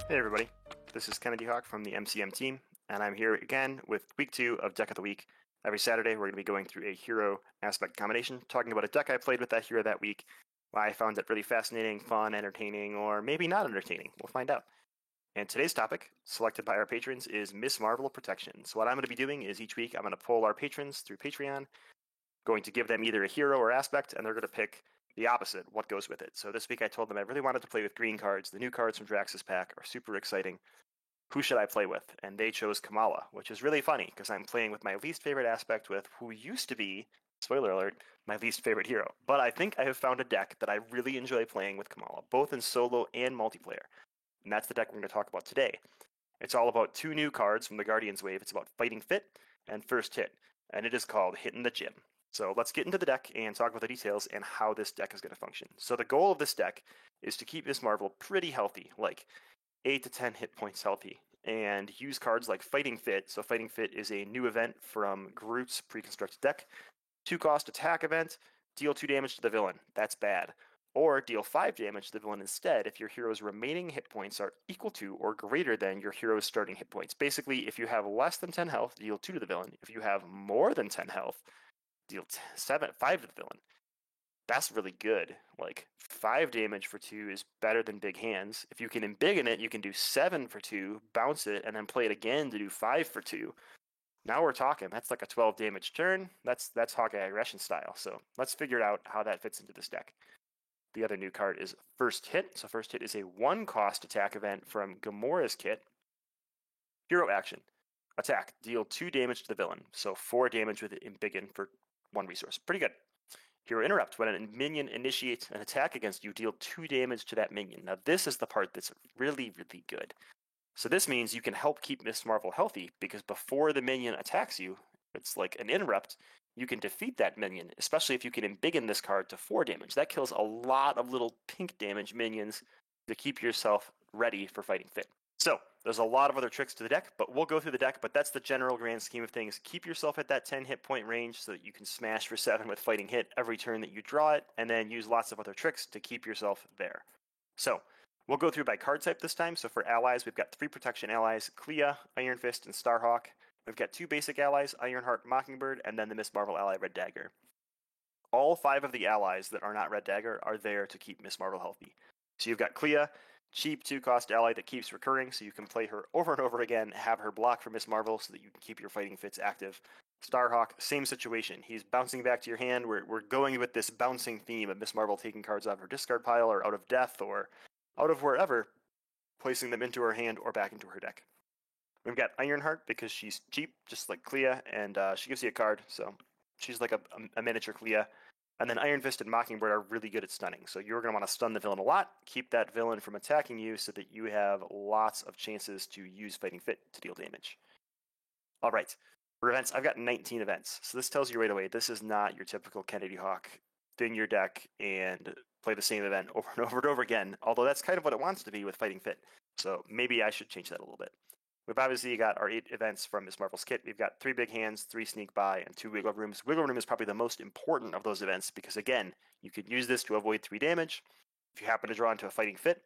Hey everybody, this is Kennedy Hawk from the MCM team, and I'm here again with week 2 of Deck of the Week. Every Saturday we're going to be going through a hero aspect combination, talking about a deck I played with that hero that week, why I found it really fascinating, fun, entertaining, or maybe not entertaining. We'll find out. And today's topic, selected by our patrons, is Miss Marvel Protection. So what I'm going to be doing is each week I'm going to poll our patrons through Patreon, going to give them either a hero or aspect, and they're going to pick the opposite, what goes with it. So this week I told them I really wanted to play with green cards. The new cards from Drax's pack are super exciting. Who should I play with? And they chose Kamala, which is really funny because I'm playing with my least favorite aspect with who used to be, spoiler alert, my least favorite hero. But I think I have found a deck that I really enjoy playing with Kamala, both in solo and multiplayer. And that's the deck we're going to talk about today. It's all about 2 new cards from the Guardians wave. It's about Fighting Fit and First Hit, and it is called Hitting the Gym. So let's get into the deck and talk about the details and how this deck is going to function. So the goal of this deck is to keep Miss Marvel pretty healthy, like 8 to 10 hit points healthy, and use cards like Fighting Fit. So Fighting Fit is a new event from Groot's pre-constructed deck. 2-cost attack event, deal 2 damage to the villain. That's bad. Or deal 5 damage to the villain instead if your hero's remaining hit points are equal to or greater than your hero's starting hit points. Basically, if you have less than 10 health, deal 2 to the villain. If you have more than 10 health, deal 5 to the villain. That's really good. Like 5 damage for 2 is better than big hands. If you can embiggen it, you can do 7 for 2, bounce it, and then play it again to do 5 for 2. Now we're talking. That's like a 12 damage turn. That's Hawkeye aggression style. So let's figure out how that fits into this deck. The other new card is First Hit. So First Hit is a 1-cost attack event from Gamora's kit. Hero action. Attack. Deal 2 damage to the villain. So 4 damage with embiggen for 1 resource. Pretty good. Hero interrupt. When a minion initiates an attack against you, deal 2 damage to that minion. Now this is the part that's really, really good. So this means you can help keep Miss Marvel healthy because before the minion attacks you, it's like an interrupt, you can defeat that minion, especially if you can embiggen this card to 4 damage. That kills a lot of little pink damage minions to keep yourself ready for Fighting Fit. So, there's a lot of other tricks to the deck, but we'll go through the deck, but that's the general grand scheme of things. Keep yourself at that 10 hit point range so that you can smash for 7 with Fighting Hit every turn that you draw it, and then use lots of other tricks to keep yourself there. So, we'll go through by card type this time. So for allies, we've got 3 protection allies, Clea, Iron Fist, and Starhawk. We've got 2 basic allies, Ironheart, Mockingbird, and then the Miss Marvel ally, Red Dagger. All 5 of the allies that are not Red Dagger are there to keep Miss Marvel healthy. So you've got Clea, cheap 2-cost ally that keeps recurring, so you can play her over and over again, have her block for Miss Marvel so that you can keep your Fighting Fits active. Starhawk, same situation. He's bouncing back to your hand. We're going with this bouncing theme of Miss Marvel taking cards out of her discard pile or out of death or out of wherever, placing them into her hand or back into her deck. We've got Ironheart because she's cheap, just like Clea, and she gives you a card, so she's like a miniature Clea. And then Iron Fist and Mockingbird are really good at stunning, so you're going to want to stun the villain a lot, keep that villain from attacking you so that you have lots of chances to use Fighting Fit to deal damage. Alright, for events, I've got 19 events, so this tells you right away this is not your typical Kennedy Hawk thin your deck and play the same event over and over and over again, although that's kind of what it wants to be with Fighting Fit, so maybe I should change that a little bit. We've obviously got our 8 events from Miss Marvel's kit. We've got 3 big hands, 3 sneak by, and 2 wiggle rooms. Wiggle room is probably the most important of those events because, again, you could use this to avoid 3 damage. If you happen to draw into a Fighting Fit,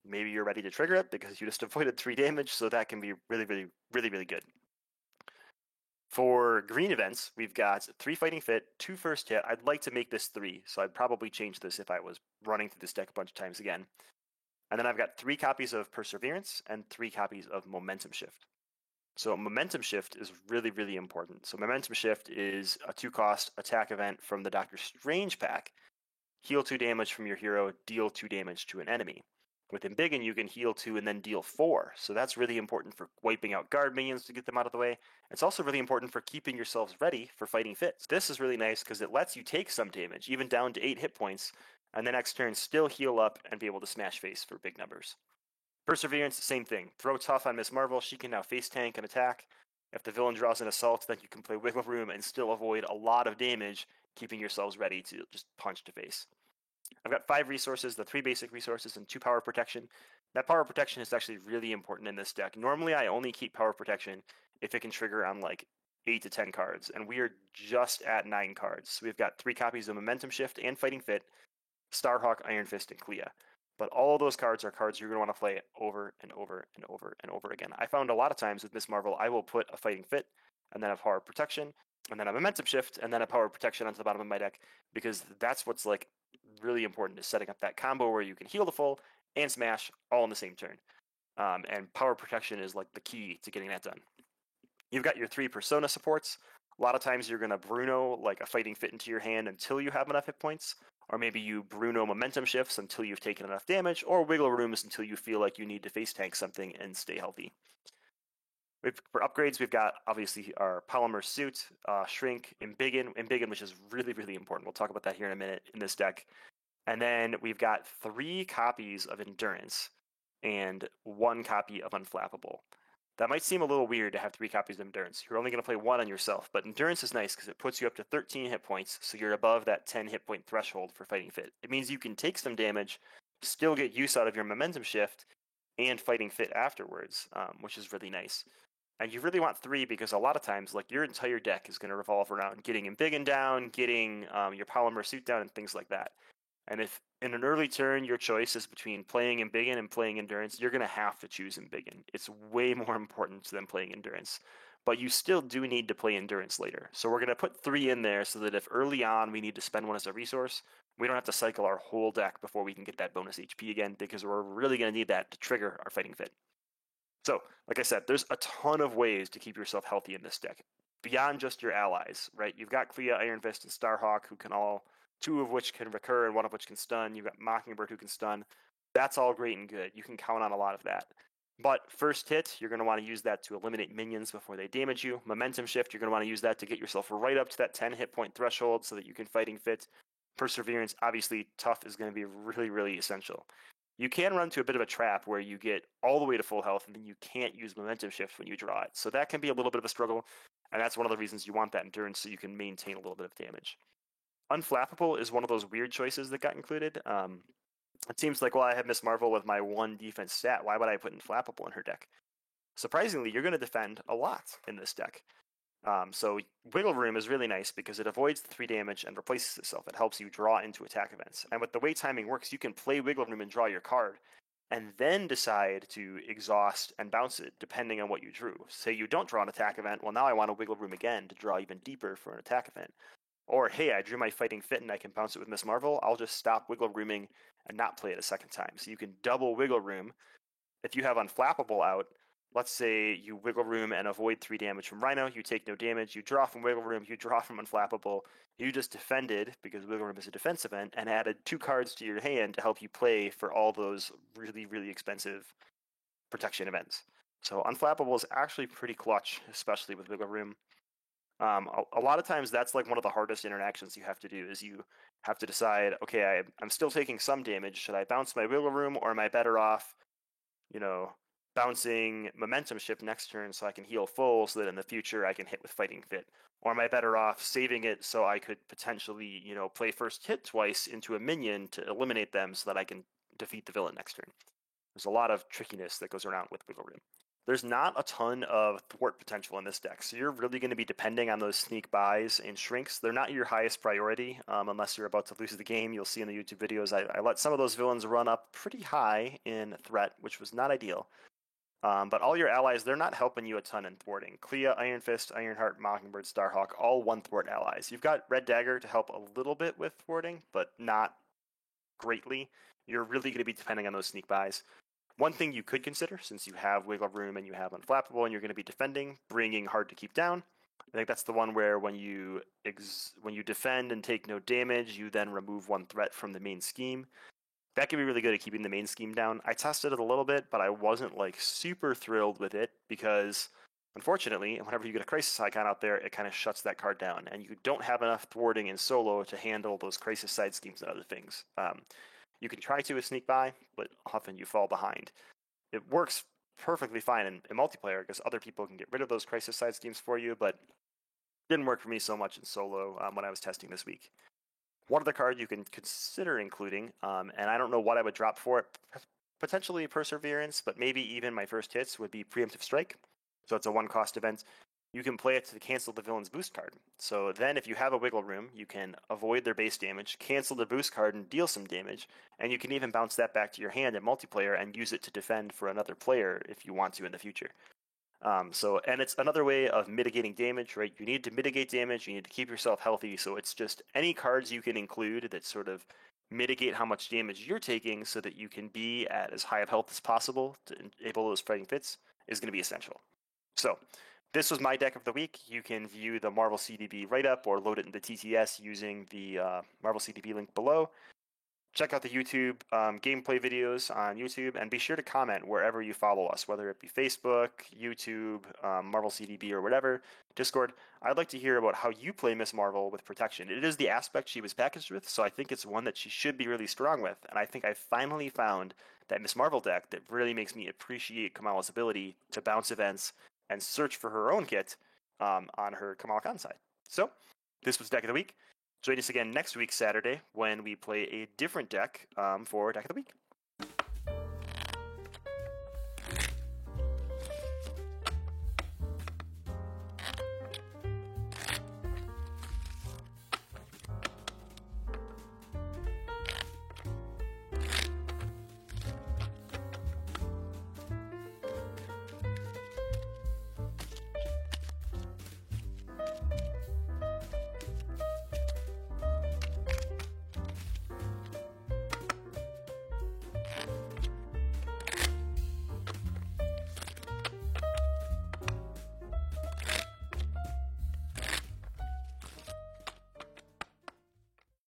maybe you're ready to trigger it because you just avoided 3 damage, so that can be really, really, really, really good. For green events, we've got 3 Fighting Fit, 2 First Hit. I'd like to make this 3, so I'd probably change this if I was running through this deck a bunch of times again. And then I've got 3 copies of Perseverance and 3 copies of Momentum Shift. So Momentum Shift is really, really important. So Momentum Shift is a 2-cost attack event from the Doctor Strange pack. Heal 2 damage from your hero, deal 2 damage to an enemy. With Embiggen, you can heal 2 and then deal 4. So that's really important for wiping out guard minions to get them out of the way. It's also really important for keeping yourselves ready for Fighting Fits. This is really nice because it lets you take some damage, even down to 8 hit points, and the next turn still heal up and be able to smash face for big numbers. Perseverance, same thing. Throw tough on Miss Marvel, she can now face tank and attack. If the villain draws an assault, then you can play Wiggle Room and still avoid a lot of damage, keeping yourselves ready to just punch to face. I've got 5 resources, the 3 basic resources, and 2 power protection. That power protection is actually really important in this deck. Normally I only keep power protection if it can trigger on like 8 to 10 cards, and we are just at 9 cards. So we've got 3 copies of Momentum Shift and Fighting Fit, Starhawk, Iron Fist, and Clea. but all of those cards are cards you're going to want to play over and over and over and over again. I found a lot of times with Miss Marvel, I will put a Fighting Fit, and then a Power Protection, and then a Momentum Shift, and then a Power Protection onto the bottom of my deck, because that's what's like really important, is setting up that combo where you can heal the full and smash all in the same turn. And Power Protection is like the key to getting that done. You've got your 3 Persona supports. A lot of times you're going to Bruno like a Fighting Fit into your hand until you have enough hit points, or maybe you Bruno Momentum Shifts until you've taken enough damage, or Wiggle Rooms until you feel like you need to face tank something and stay healthy. For upgrades, we've got obviously our Polymer Suit, Shrink, Embiggen, which is really, really important. We'll talk about that here in a minute in this deck. And then we've got 3 copies of Endurance and 1 copy of Unflappable. That might seem a little weird to have 3 copies of Endurance. You're only going to play 1 on yourself, but Endurance is nice because it puts you up to 13 hit points, so you're above that 10 hit point threshold for Fighting Fit. It means you can take some damage, still get use out of your Momentum Shift, and Fighting Fit afterwards, which is really nice. And you really want 3 because a lot of times, like, your entire deck is going to revolve around getting Embiggen down, getting your Polymer Suit down, and things like that. And if in an early turn your choice is between playing Embiggen and playing Endurance, you're going to have to choose Embiggen. It's way more important than playing Endurance. But you still do need to play Endurance later. So we're going to put 3 in there so that if early on we need to spend one as a resource, we don't have to cycle our whole deck before we can get that bonus HP again, because we're really going to need that to trigger our Fighting Fit. So, like I said, there's a ton of ways to keep yourself healthy in this deck, beyond just your allies, right? You've got Clea, Iron Fist, and Starhawk, who can all, 2 of which can recur and 1 of which can stun. You've got Mockingbird, who can stun. That's all great and good. You can count on a lot of that. But first hit, you're going to want to use that to eliminate minions before they damage you. Momentum Shift, you're going to want to use that to get yourself right up to that 10 hit point threshold so that you can Fighting Fit. Perseverance, obviously, Tough is going to be really, really essential. You can run into a bit of a trap where you get all the way to full health and then you can't use Momentum Shift when you draw it. So that can be a little bit of a struggle, and that's one of the reasons you want that Endurance, so you can maintain a little bit of damage. Unflappable is one of those weird choices that got included. It seems like, well, I have Miss Marvel with my 1 defense stat. Why would I put Unflappable in her deck? Surprisingly, you're going to defend a lot in this deck. So Wiggle Room is really nice because it avoids the 3 damage and replaces itself. It helps you draw into attack events. And with the way timing works, you can play Wiggle Room and draw your card, and then decide to exhaust and bounce it depending on what you drew. Say you don't draw an attack event, well, now I want to Wiggle Room again to draw even deeper for an attack event. Or, hey, I drew my Fighting Fit and I can bounce it with Miss Marvel, I'll just stop Wiggle Rooming and not play it a second time. So you can double Wiggle Room. If you have Unflappable out, let's say you Wiggle Room and avoid 3 damage from Rhino, you take no damage, you draw from Wiggle Room, you draw from Unflappable, you just defended, because Wiggle Room is a defense event, and added 2 cards to your hand to help you play for all those really, really expensive protection events. So Unflappable is actually pretty clutch, especially with Wiggle Room. A lot of times that's like one of the hardest interactions you have to do, is you have to decide, okay, I'm still taking some damage, should I bounce my Wiggle Room, or am I better off, bouncing Momentum Shift next turn so I can heal full so that in the future I can hit with Fighting Fit? Or am I better off saving it so I could potentially, play first hit twice into a minion to eliminate them so that I can defeat the villain next turn? There's a lot of trickiness that goes around with Wiggle Room. There's not a ton of thwart potential in this deck, so you're really going to be depending on those sneak buys and shrinks. They're not your highest priority unless you're about to lose the game. You'll see in the YouTube videos I let some of those villains run up pretty high in threat, which was not ideal. But all your allies, they're not helping you a ton in thwarting. Clea, Iron Fist, Ironheart, Mockingbird, Starhawk, all 1 thwart allies. You've got Red Dagger to help a little bit with thwarting, but not greatly. You're really going to be depending on those sneak buys. One thing you could consider, since you have Wiggle Room and you have Unflappable and you're going to be defending, bringing Hard to Keep Down. I think that's the one where when you defend and take no damage, you then remove 1 threat from the main scheme. That can be really good at keeping the main scheme down. I tested it a little bit, but I wasn't super thrilled with it because, unfortunately, whenever you get a Crisis Icon out there, it kind of shuts that card down, and you don't have enough thwarting in solo to handle those Crisis side schemes and other things. You can try to with Sneak By, but often you fall behind. It works perfectly fine in multiplayer because other people can get rid of those Crisis side schemes for you, but it didn't work for me so much in solo when I was testing this week. One other card you can consider including, and I don't know what I would drop for it, potentially Perseverance, but maybe even my first hits would be Preemptive Strike. So it's a 1-cost event. you can play it to cancel the villain's boost card. So then if you have a wiggle room, you can avoid their base damage, cancel the boost card and deal some damage, and you can even bounce that back to your hand in multiplayer and use it to defend for another player if you want to in the future. And it's another way of mitigating damage, right? You need to mitigate damage, you need to keep yourself healthy, so it's just any cards you can include that sort of mitigate how much damage you're taking so that you can be at as high of health as possible to enable those fighting fits is going to be essential. So, this was my deck of the week. You can view the Marvel CDB write-up or load it into TTS using the Marvel CDB link below. Check out the YouTube gameplay videos on YouTube, and be sure to comment wherever you follow us, whether it be Facebook, YouTube, Marvel CDB, or whatever, Discord. I'd like to hear about how you play Miss Marvel with protection. It is the aspect she was packaged with, so I think it's one that she should be really strong with, and I think I finally found that Miss Marvel deck that really makes me appreciate Kamala's ability to bounce events and search for her own kit on her Kamala Khan side. So, this was Deck of the Week. Join us again next week, Saturday, when we play a different deck for Deck of the Week.